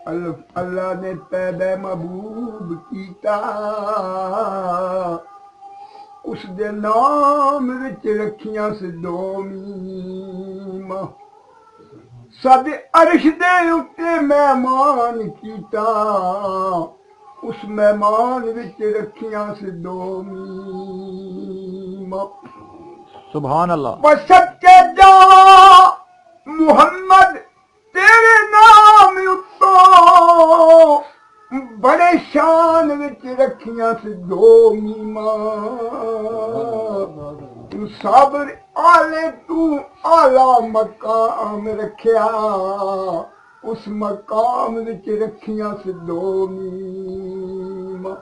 अल्लाह ने पैदा महबूब कीता उसदे नाम विच रखियां से दो मीम सद अर्श दे उत्ते मेहमान कीता उस मेहमान विच रखियां से दो मीम सुभान अल्लाह। पर सच्चे जा मुहम्मद तेरे नाम उत्तो बड़े शान विच रखियां से दो मीमा तू साबर आले तू आला मकाम रखिया उस मकाम विच रखियां से दो मीमा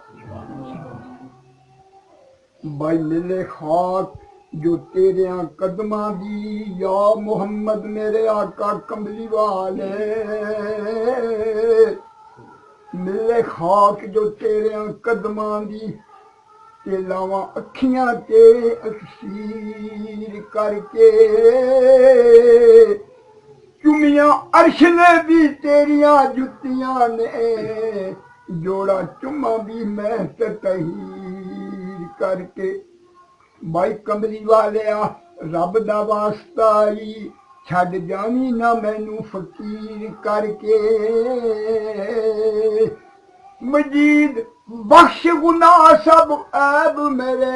भाई मिले खाक जो तेरे कदमां दी या मुहम्मद मेरे आका कमली वाले मिले खाक जो तेरे कदमां दी ते लावां अखियां ते अक्सीर करके चुमियां अर्श ने भी तेरियां जुतियां ने जोड़ा चुमा भी मैं तहीर करके भाई कमली वालिया रब दा वास्ता आई छड़ जावी ना मैनू फकीर करके मजीद बख्श गुनाह सब ऐब मेरे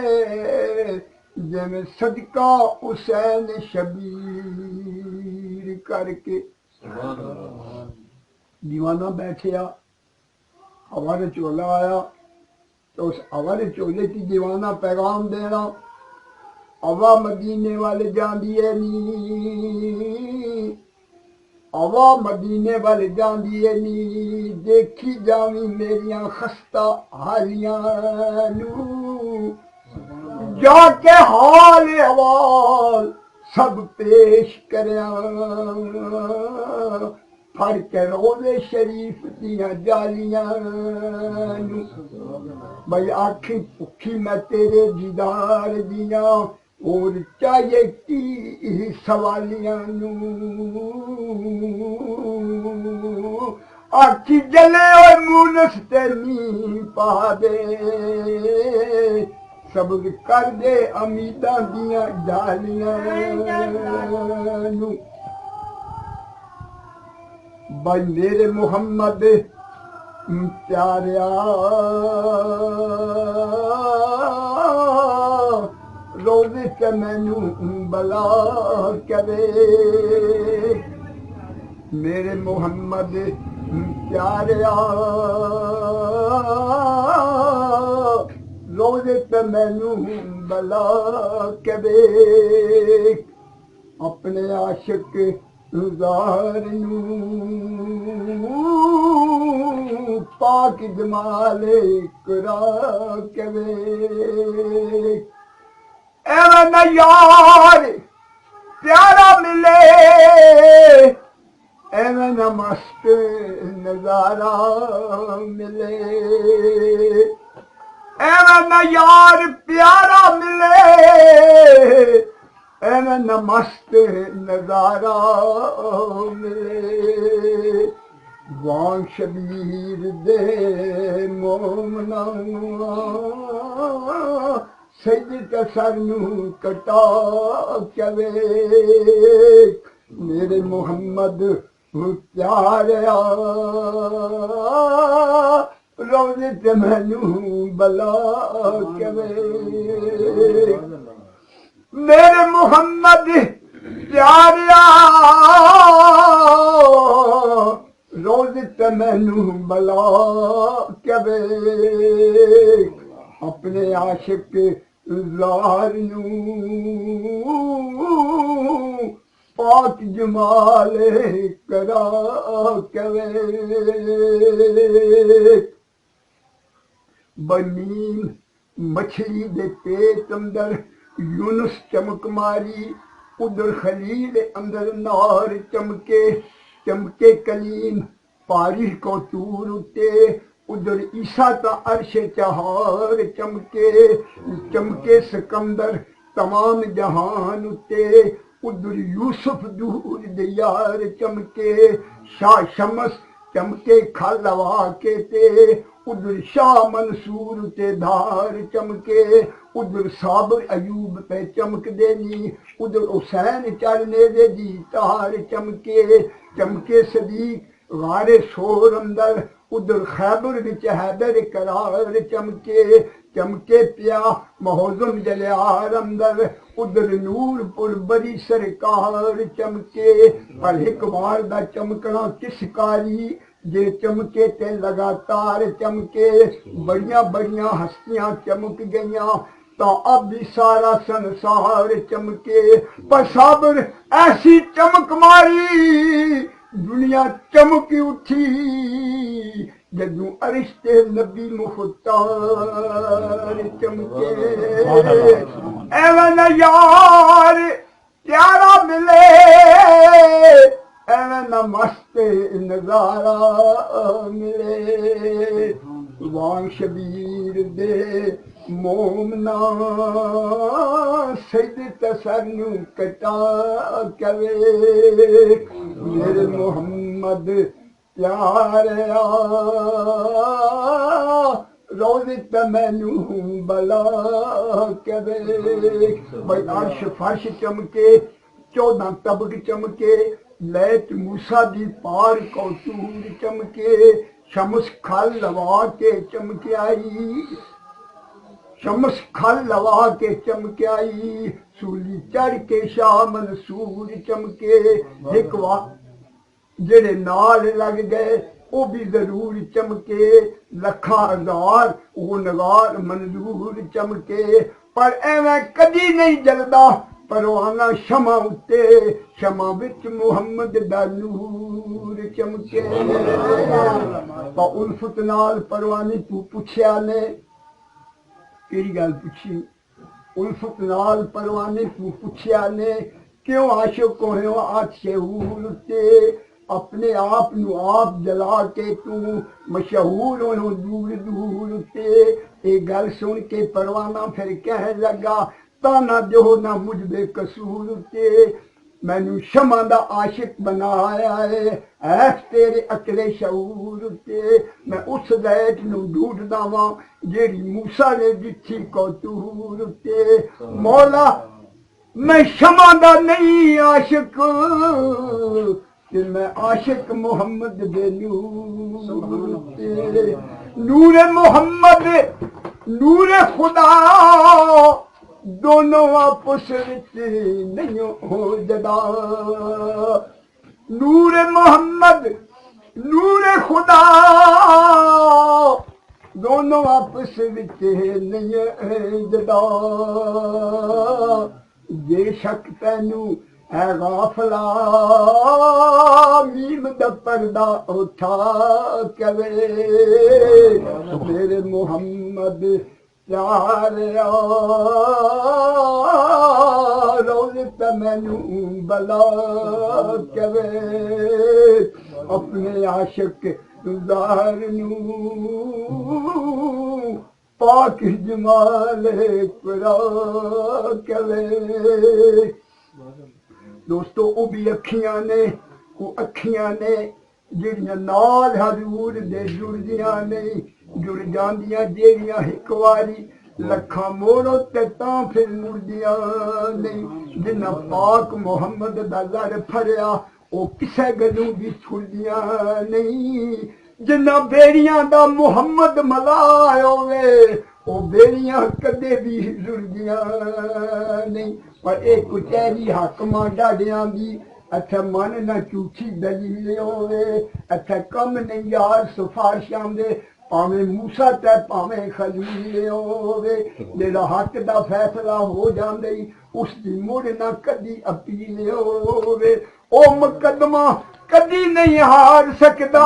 जिवें सदका हुसैन शबीर करके दीवाना बैठिया हवा ने चोला आया तो उस हवा ने चोले की दीवाना पैगाम देना हवा मदीने वाले जांदी है नी हवा मदीने वाले जांदी है नी देखी जावी मेरिया खस्ता हालियां नू जाके हाल अवाल सब पेश करया फड़ के रोज़े शरीफ दियां जालियां नू भाई आखी भुखी मैं तेरे दीदार दियां और चाहिए की सवालियां नू आखी जले और मुनस ते नी पा दे सब कर दे अमीदा दियां डालियां नू भाई मेरे मुहम्मद प्यारिया रोज़े के मैनू बला करे मेरे मुहम्मद प्यारिया रोज़े के मैनू बला करे अपने आशिक ज़ार नू पाक जमाले करा करे एवं न यार प्यारा मिले एवं न मस्त नजारा मिले एवं न यार प्यारा मिले एवं न मस्त नजारा मिले वां शबीर दे मोमना सजद सरनू कटा चवे मेरे मुहम्मद प्यारिया रोज़े ते मैनू बला चवे मेरे मुहम्मद प्यारिया रोज़े ते मैनू बला चवे अपने आशिक ज़ार नू पाक जमाले करा कवे बनीन मछली दे पेट अंदर यूनुस चमक मारी उधर खलील अंदर नार चमके चमके कलीम पारिश को तूर उते उधर ईसा का अर्श चहार चमके चमके सिकंदर तमाम जहान उते उधर यूसुफ दूर दयार चमके शाह शमस चमके खलवा के ते उधर शाह मंसूर ते धार चमके उधर साबर अयूब पे चमक देनी उधर हुसैन चढ़ने दे जी तार चमके चमके सदीक गारे शोर अंदर उधर खैबर विच हैदर करार चमके चमके पिया महोजम जलियार अंदर उधर नूरपुर बड़ी सरकार चमके पर एक बार दा चमकना किस कारी जे चमके ते लगातार चमके बड़िया बड़िया हस्तियां चमक गईयां तो अब भी सारा संसार चमके पर साबर ऐसी चमक मारी दुनिया चमक उठी जदू अरिश्ते नबी मुख्तार चमके एवं यार प्यारा मिले एवं मस्त नजारा मिले वांग शबीर दे मोमना सैद तसन्नु कटा कवे मेरे मोहम्मद प्यारा रोज़ तमैनू बला कवे भाई अर्श फर्श चमके 14 तबक चमके लैत मूसा दी पार कौतूर चमके शमस खल लवा के चमके आई शमस खल लवा के चमके आई सूली चढ़ के शाह मंसूर चमके एक वक्त जेड़े नाल लग गए वो भी जरूर चमके लखा हजार वो नगार मंजूर चमके पर एवं कदी नहीं जलदा परवाना शमा उत्ते शमा विच मुहम्मद दा नूर चमके तो उल्फत नाल परवाने तू पुछया ने केड़ी गल पुछी उल्फत नाल परवाने तू पुछया ने क्यों आशिक होयो आशहूर उत्ते अपने आप नू आप जला के तू मशहूर होनो दूर दूर उत्ते ये गल सुन के परवाना फिर कह लगा ताना जो ना मुझ बेकसूर उत्ते मैनू शमा दा आशिक बनाया है तेरे अकले शऊर उत्ते मैं उस दैत नू ढूंढदा वां जेड़ी मूसा ने दिखी कौतूर उत्ते मौला मैं शमा दा नहीं आशिक कि मैं आशिक मोहम्मद दे नूर मोहम्मद नूर खुदा दोनों आपस विच नहीं हो जदा नूर मोहम्मद नूर खुदा दोनों आपस विच नहीं जदा जे शक तैनू है गाफला मीम दा पर्दा उठा कवे मेरे मोहम्मद प्यारा रोज़ तमैनू बला कवे अपने आशिक ज़ाहिर नू पाक जमाल कुरा कवे दोस्तों वो भी अखियां ने वो अखियां ने जिहड़ियां नाल हजूर दे जुड़दियां नहीं जुड़ जांदियां जेड़ियां एक वारी लखा मोड़ो ते तां फिर मुड़दियां नहीं जिन्ना पाक मुहम्मद दा लड़ फड़िया वो किसे गलों दी छुड़दियां नहीं जिन्ना बेड़ियां दा मुहम्मद मलाया होवे वो बेड़ियां कदे भी जुड़दियां नहीं पर एक कुचैरी हकमा डाडियां दी अच्छा मन ना झूठी दलील होवे अच्छा कम नहीं यार सिफारिशां दे भावें मूसा ते भावें खलील होवे जेड़ा हक दा फैसला हो जांदे उसकी मुड़ ना कदी अपील होवे ओ मुकदमा कदी नहीं हार सकदा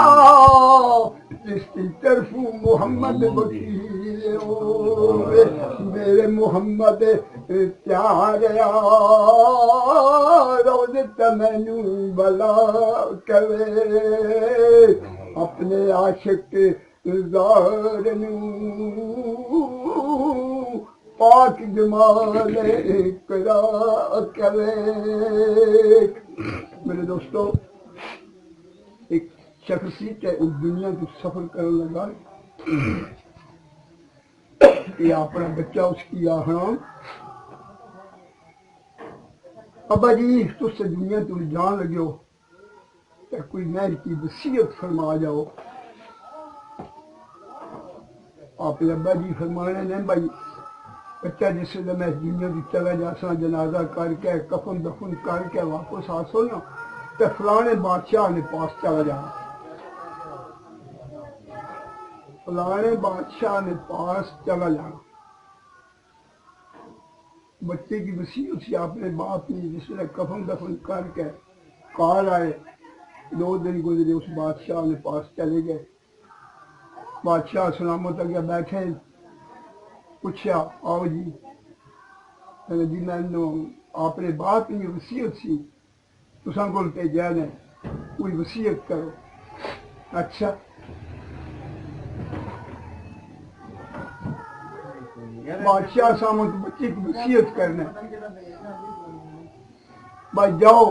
जिसकी तरफू मुहम्मद वकील होवे मेरे मुहम्मद प्यारा रोज़ तमैनू बला कवे अपने आशिक ज़ाहिर नू पाक जमाल करा कवे। मेरे दोस्तों एक शख्सी ते उस दुनिया को सफर करने लगा कि अपना बच्चा उसकी आहना अब्बा जी तुझसे दुनिया तुम जान लगे हो तो कोई मेरी की वसीयत फरमा जाओ। आप अब्बा जी फरमाने ने भाई बच्चा जिससे मैं दुनिया की चला जासा जनाजा करके कफन दफन करके वापस आ सो ना तो फलाने बादशाह ने पास चला जाना, फलाने बादशाह ने पास चला जाना। बच्चे की वसीयत से अपने बाप ने जिसने कफन दफन करके कार आए 2 दिन गुजरे उस बादशाह ने पास चले गए। बादशाह सलामत अगे बैठे पूछा आओ जी कहने जी मैंने अपने बाप की वसीयत सी तुसा को भेजा ने कोई वसीयत करो। अच्छा बादशाह सामने बच्चे की वसीयत करने भाई जाओ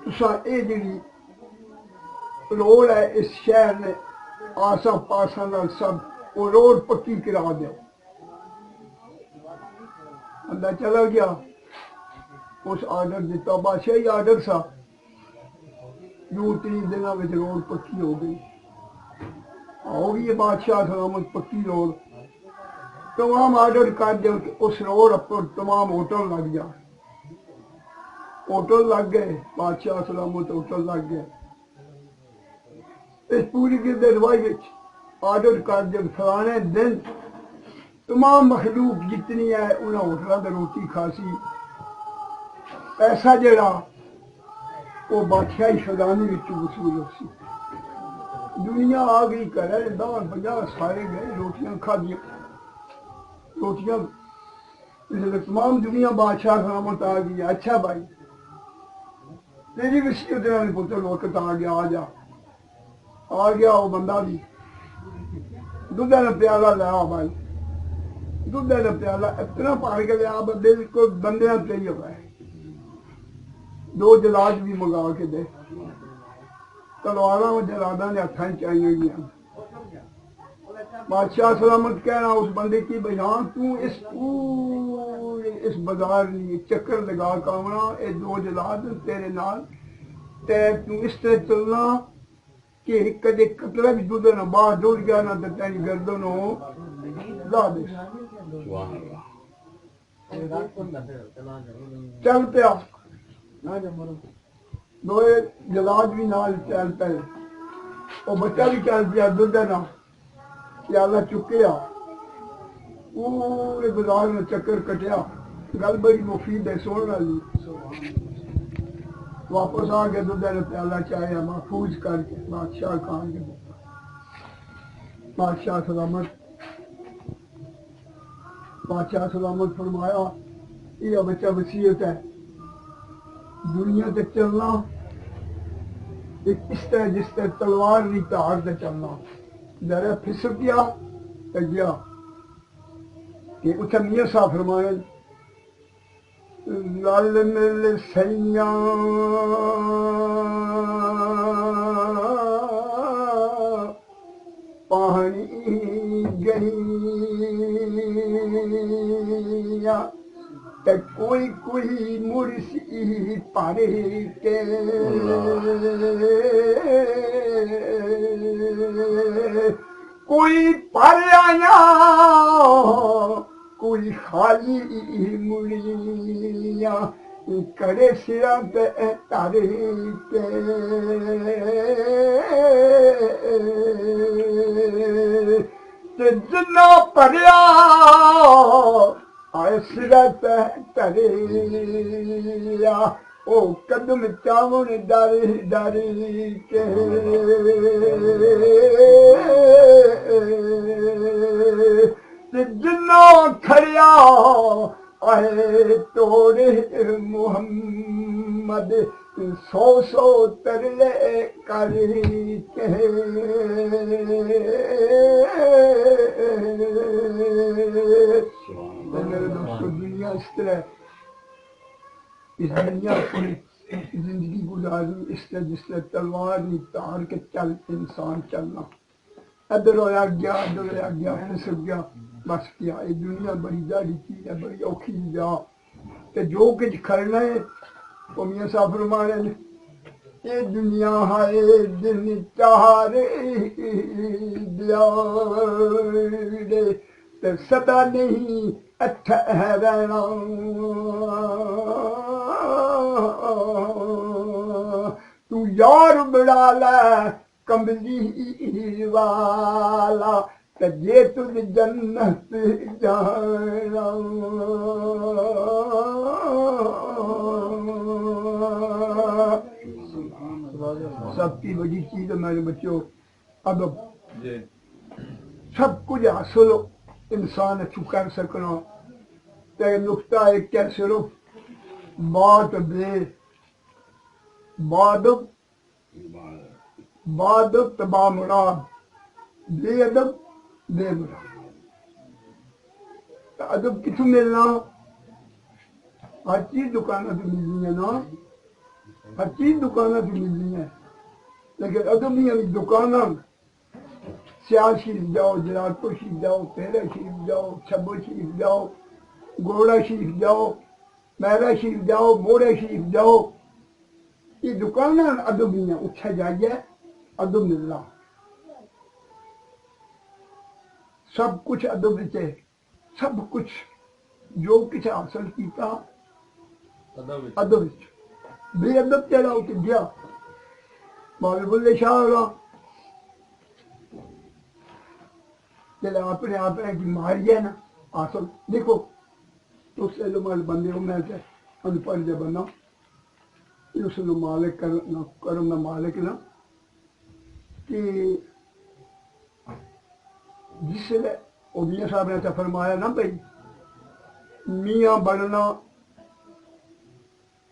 तुसा ये जी रोड है इस शहर ने आसा पासा ना सब वो रोड पक्की करा दो। बंदा चला गया उस आर्डर दिता बादशाही आर्डर सा 2-3 दिनों में रोड पक्की हो गई होगी ये बादशाह सलामत पक्की रोड तमाम आर्डर कर दो कि उस रोड पर तमाम होटल लग जाए। होटल लग गए बादशाह सलामत होटल लग गए। इस पूरी गिरदवाई आर्डर कर दो फलाने दिन तमाम मखलूक जितनी है उन्हें होटलों में रोटी खासी पैसा जरा वो बादशाही खजाने वसूल हो। दुनिया आ गई घर 10-50 सारे गए रोटियां खादियां रोटियां तमाम दुनिया बादशाह सलामत आ गई। अच्छा भाई तेरी वसीयत ने पुत्र वक्त आ गया आ गया वो बंदा भी दूध का प्याला लिया भाई दूध का प्याला इतना भर के लिया बिल्कुल बंदे चाहिए हुआ 2 जलाद भी मंगा के दे तलवारा जलादा ने हथा चाहिए गया। बादशाह सलामत कहना उस बंदे की बयान तू इस पूरे इस बाजार में चक्कर लगा कामना ये 2 जलाद तेरे नाल ते तू इस तरह चलना कि कदे कतरा भी दूध ना बाहर दौड़ गया ना तो तेरी गर्दन ला दे। चल पिया 2 जलाद भी नाल चल पे और बच्चा भी चल पिया दूध ना प्याला चुकया पूरे बाजार में चक्कर कटिया गल बड़ी मुफीद है सुन वाली। वापस आ गया दूध ने प्याला चाया महफूज करके बादशाह खान के बादशाह सलामत फरमाया यह बच्चा वसीयत है दुनिया से चलना इस तरह जिस तरह तलवार की धार से चलना जरा फिसक गया तो गया कि उसे मियां साहब फरमाया लाल मिल सैया पानी गई ते कोई मुर्सी पारे के कोई पर आया कोई खाली मुड़िया करे सिरा पे तारे के जिन्ना परया आए सिरा पे तरिया ओ कदम चावन डारी डारी के जिन्ना खड़िया आए तोड़े मुहम्मद 100 तरले करी के मेरे दोस्तों दुनिया इस तरह इस दुनिया को जिंदगी को खुदा इससे जिससे तलवार नहीं तार के चल इंसान चलना। इधर होया गया, इधर होया गया, फिसक गया, बस क्या। ये दुनिया बड़ी जारी चीज है, बड़ी औखी जा। ते जो कुछ करना है वो मियां साहब फरमाने ने, ये दुनिया है दिन चारे दियारे ते सदा नहीं अच्छा है रहना। तू यार बड़ा ला कमली वाला ते जे तुझ जन्नत जाना। सबकी बड़ी चीज है मेरे बच्चों अदब। सब कुछ हासिल इंसान अच्छू कर सकना। ते नुकता एक क्या सिर्फ बात बे बादब बादब तबा मुराद बेअदब बेमुराद। अदब किथों मिलना? हर चीज दुकानों से मिलनी है ना, हर चीज दुकानों से मिलनी है, लेकिन अदब नहीं है दुकान। सियाल शरीफ जाओ, जलालपुर शरीफ जाओ, तेरा शरीफ जाओ, छब्बो शरीफ जाओ, गोड़ा शरीफ जाओ, महरा शरीफ जाओ, मोड़ा शरीफ जाओ, ये दुकान अदब नहीं है। उच्छा जाइए अदब मिलना। सब कुछ अदब है, सब कुछ जो कुछ हासिल किया अदब बेअदब चढ़ा उठ गया। मौलवी बुल्ले शाह अपने आप है कि मारिए ना हासिल। देखो तो उससे माल बंदे हो, मैं अनपढ़ जब बना उस मालिक करम ना मालिक ना कि जिसले मियां साहब ने फरमाया ना भाई मियाँ बनना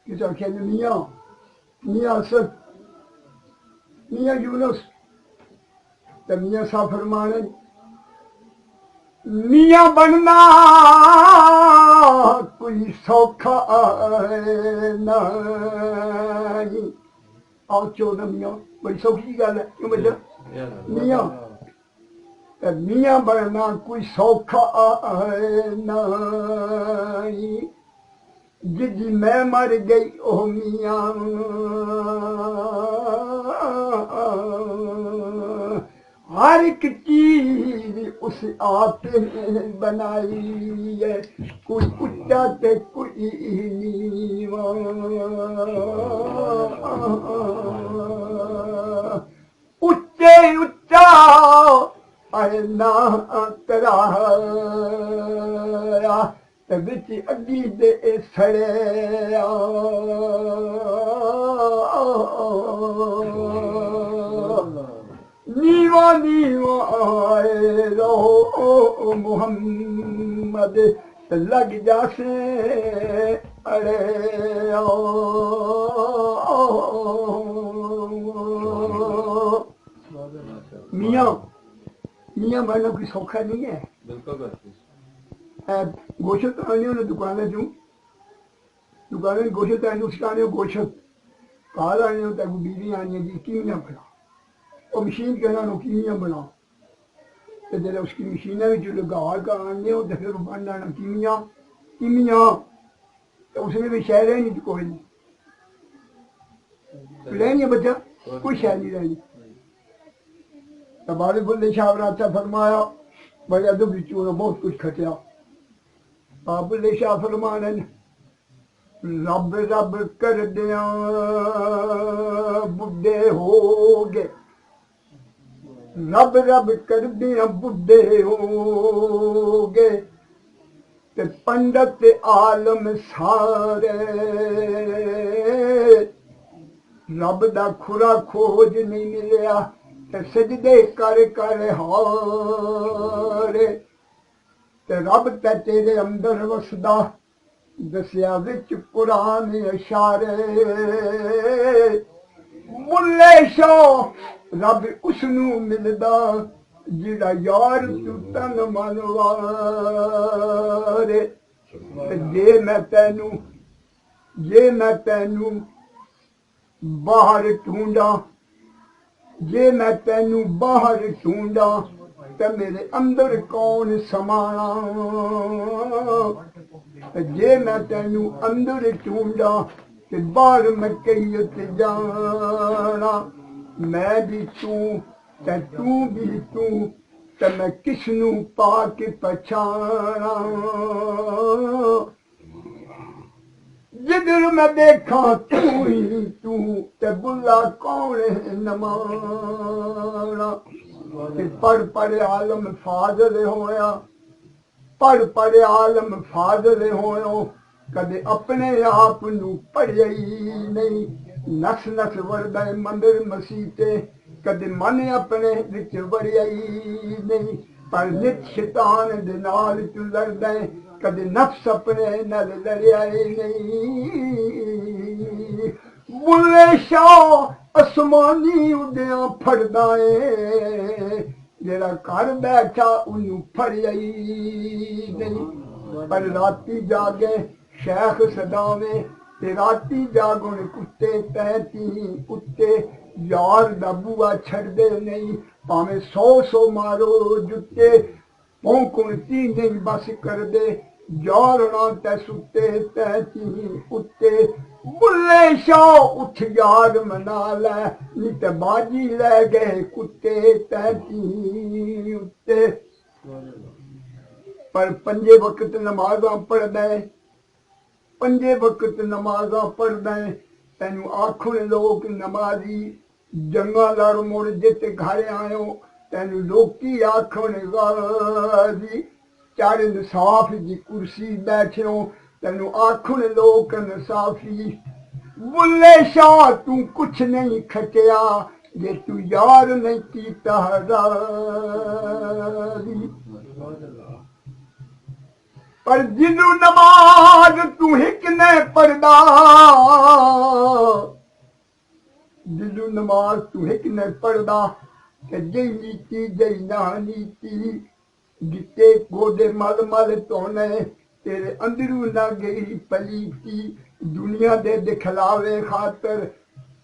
किस आख्या मियाँ मियाँ असद मियाँ यूनुस। तो मियाँ साहब फरमाने मियाँ बनना कोई सौखा नहीं। आओ 14 मियाँ बड़ी सौखी गल है, क्यों बच्चा मियाँ मियाँ बनना कोई सौखा नहीं। जिदी मैं मर गई ओ मियाँ हर एक चीज उस आप ने बनाई है, कोई उच्चा ते कोई नीवा। उच्चे उच्चा ना कराया ते बिच अग्गी दे सड़िया। नीवा नीवा आए रो मोहम्मद लग जासे अरे मियाँ मियाँ बनना कोई सौखा नहीं है। गोशत आने उन्हें दुकानें चूं दुकानें गोशत आने उसका आने गोशत काल आने होता है बीवी आनी है जी कीमियाँ बना और मशीन कहना नो कीमियाँ बना। तो जब उसकी मशीनें भी जो गार का आने हो तो फिर बन जाना कीमियाँ कीमियाँ। तो उसमें भी शहर है नहीं कोई नहीं रहनी है बच्चा, कोई शहर नहीं रहनी। तो बारे बुल्ले शाह ने अच्छा फरमाया बड़े अदब बिचू ने बहुत कुछ खटिया। आप बुल्ले शाह फरमाने रब रब कर दिया बुढ़े हो गए, रब रब कर दिया बुढ़े हो गए ते पंडित आलम सारे रब दा खुरा खोज नहीं मिलिया ते सजदे कर कर हारे ते रब ते तेरे अंदर वसदा दसिया विच कुरान इशारे। बुल्ले शाह रब उसनू मिलदा जिहड़ा यार तू तन मन वारे। जे मैं तैनू बाहर ढूंढा, जे मैं तेनू बाहर ढूंढा ते मेरे अंदर कौन समाना। जे मैं तेनू अंदर ढूंढा ते बाहर मैं कईयत जाना। मैं भी तू ते तू भी तू ते मैं किसनू पा के पछाना। जिधर मैं देखा तू ही तू ते बुला कौन है नमाना। पढ़ आलम फाज़ल होया, पढ़ आलम फाज़ल होयो, कदे अपने आप नू पढ़िया ही नहीं। नस नस वरदा मंदिर मसीते, कदे मन अपने विच वड़िया ही नहीं। पर नित शैतान दे नाल तू लड़दा, कदे नफ्स अपने नाल लड़िया ही नहीं। बुल्ले शाह आसमानी उड़िया फड़दा है, जेड़ा घर बैठा उन्नू फड़िया ही नहीं। पर राती जागे शेख सदावे ते राती जागण कुत्ते तैती उत्ते। यार दा बुआ छड़दे नहीं, भावें 100 मारो जुत्ते। भौंकण ती नहीं बस करदे, यारना ते सुते तैती उत्ते। बुल्ले शाह उठ यार मना लै, नी ते बाजी लै गए कुत्ते तैती उत्ते। पर पंजे वक्त नमाज़ां पढ़दा, पंजे वक्त नमाज़ां पढ़दा। तैनू आखण लोग नमाजी, जंगा लड़ मुड़ जित घर आयो। तैनू लोकी आखण गाजी, चार इंसाफ दी कुर्सी बैठियो। तैनू आखण लोग इंसाफी। बुल्ले शाह तू कुछ नहीं खटिया, जे तू यार नहीं कीता राजी। पर जिनू नमाज तू हिक ने पढ़दा, जिनू नमाज तू हिक ने पढ़दा, ते जई नीति जई ना नीति। जिते गोडे मल मल धोने, तेरे अंदरू ना गई पलीती। दुनिया दे दिखलावे खातर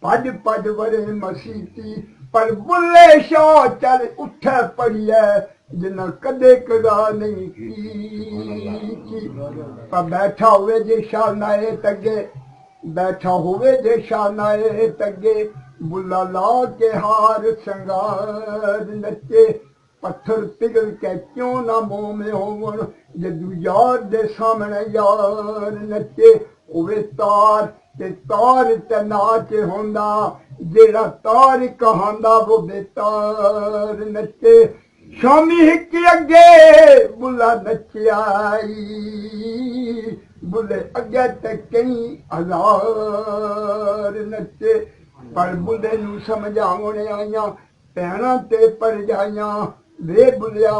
भज भज वरे मसीती। पर बुल्ले शाह चल उठे पढ़िए, जिन्ना कदे कदा नहीं की। पर बैठा हुए जे शानाए तगे, बैठा हुए जे शानाए तगे। बुला ला के हार संगार नचे, पत्थर पिघल के क्यों ना मुंह में होवन। जदू यार दे सामने यार नचे, उवे तार ते तार ते नाच होंदा। जेड़ा तार कहांदा वो बेतार नचे। शामी हिक अगे बुला नचाई, बुले अगे ते कई हजार नचे। पर बुले नू समझावण आईया भैणां ते परजाइयां। वे बुलिया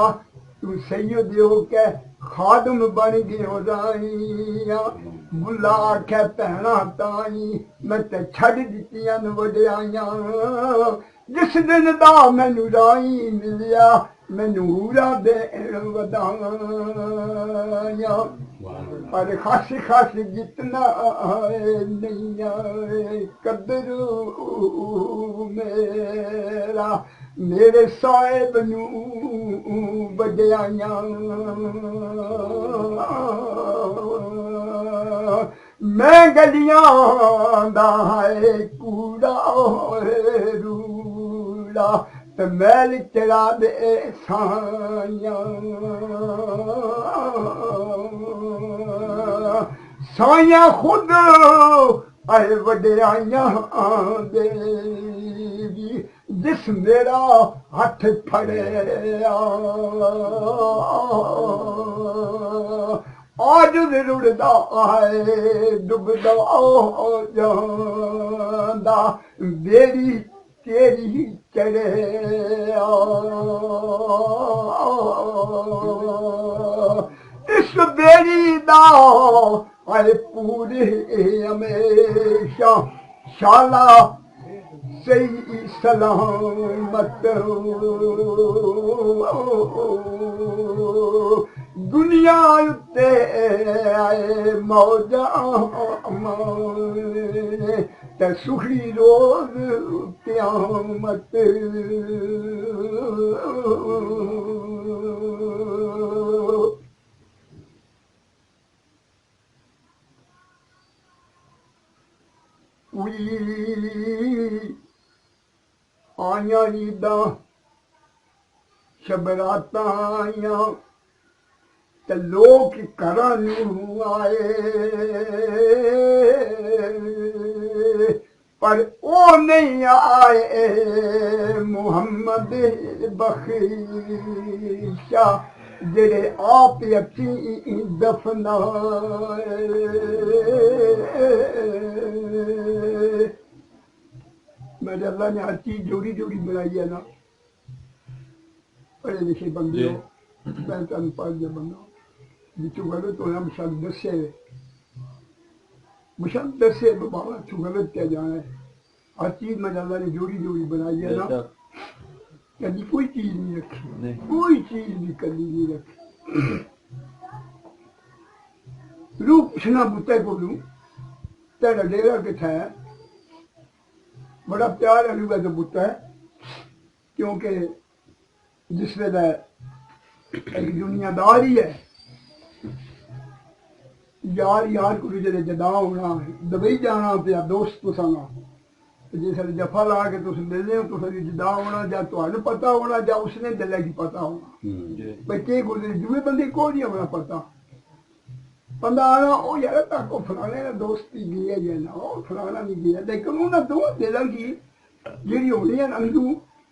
तू सैयद हो के खादम बन गयो राइया। बुला आखे भैणां ताई मैं ते छड़ दित्तियां वड्याइयां। जिस दिन दा मैनू राई मिलिया, मैनू हूरा देण वधाइयां। पर खस खस जितना नहीं आए कदर मेरा, मेरे साहिब नू वड्याइयां। मैं गलियां दा है कूड़ा रूड़ा, ते मैल चढ़ा दे साइयां। साइयां खुद आए वड्याइयां देवी, जिस मेरा हथ फड़िया। आज रुड़दा आए डुबदा जांदा, बेड़ी तेरी चढ़िया। इस बेड़ी दा आए पूरे हमेशा शाला सही सलामत। दुनिया उत्ते आए मौजा ते सुखी रोज क़यामत आया ईदा शबराता आया ते लोग घरां नूं आए पर ओ नहीं आए मुहम्मद बख्शा जेड़े आप अची दफनाए मेरे अल्लाह ने हर चीज जोड़ी जोड़ी बनाई है ना पढ़े लिखे बंदे हो मैं तुम पढ़ दे बंदा जितू गलत होना मुशाल दसे बाबा तू गलत क्या जाना है हर चीज मेरे अल्लाह ने जोड़ी जोड़ी बनाई है ना कभी कोई चीज नहीं रखी कोई चीज भी कभी नहीं रखी रूप पूछना बुते को लू तेरा डेरा किथा है बड़ा प्यार अलूगा तो बुता है क्योंकि जिस वेला एक दुनियादार ही है यार को जरे जदा होना दबई जाना पिया दोस्त तुसाना जिस जफा ला के तुम मिलने हो तुम जदा होना या तुम्हें पता होना या उसने दिले की पता होना भाई के गुजरे दुए बंदे को नहीं होना पता बंदा आना ओ यार ताको फलाने का दोस्त ही गया है ना ओ फलाना नहीं गया लेकिन उन्हें दो दिल की जी होनी है अंदू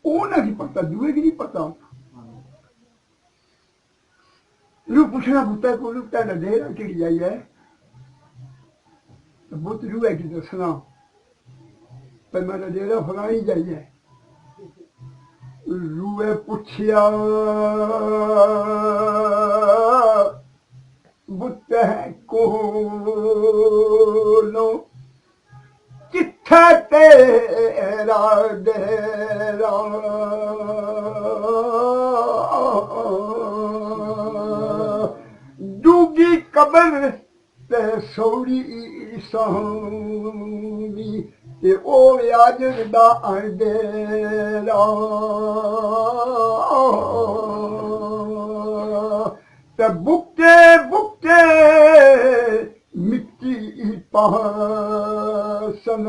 उन्हें की पता दुए की नहीं पता रू पूछना बुता को तेरा डेरा कि जाई है बुत रू है कि दसना पर मेरा डेरा फलानी जाइए रूए पूछिया बुत को किथे तेरा डेरा डूगी कबर ते सौड़ी सामी ते ओ याजर दा डेरा ते बुके बुके मिट्टी पासन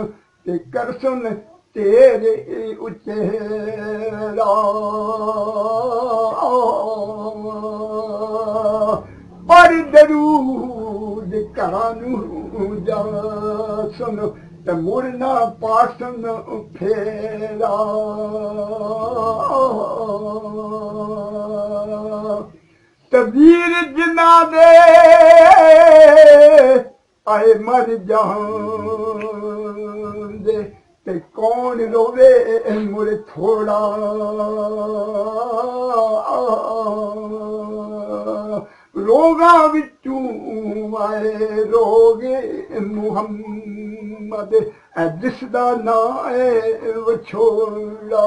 ते करसन तेरे उचेरा पर दरूद करानू जासन ते मुरना पासन फेरा तबीर जिना दे आए मर जान दे ते कौन रोवे मुरे थोड़ा रोगा विचू आए रोगे मुहम्मद जिसदा ना है वो छोड़ा